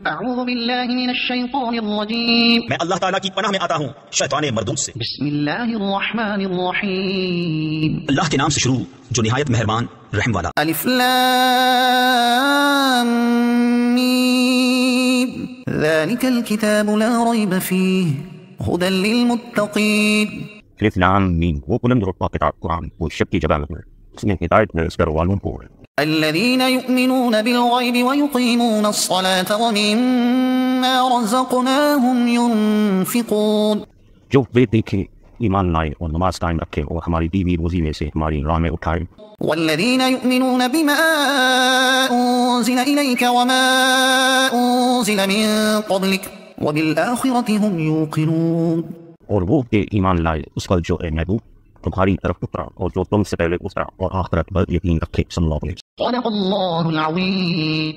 اعوذ باللہ من الشیطان الرجیم، میں اللہ تعالیٰ کی پناہ میں آتا ہوں شیطان مردود سے۔ بسم اللہ الرحمن الرحیم، اللہ کے نام سے شروع جو نہایت مہربان رحم والا۔ الف لام میم، ذالک الکتاب لا ریب فیہ ھدی للمتقین۔ الف لام میم، وہ بلند رتبہ کتاب قرآن، وہ شک کی جگہ میں اس میں ہدایت میں اس کرنے والوں کو ہے۔ الذين يؤمنون بالغيب ويقيمون الصلاة ومما رزقناهم ينفقون، جو وہ دیکھے ایمان لائے اور نماز قائم رکھے اور ہماری دی ہوئی روزی میں سے ہماری راہ میں اٹھائے۔ والذين يؤمنون بما أنزل إليك وما أنزل من قبلك وبالآخرة هم يوقنون، اور وہ کہ ایمان لائے اس پر جو اے محبوب تمہاری طرف اترا اور جو تم سے پہلے اترا اور آخرت پر یقین رکھے۔ صلی اللہ علیہ وسلم۔ صدق اللہ العظیم۔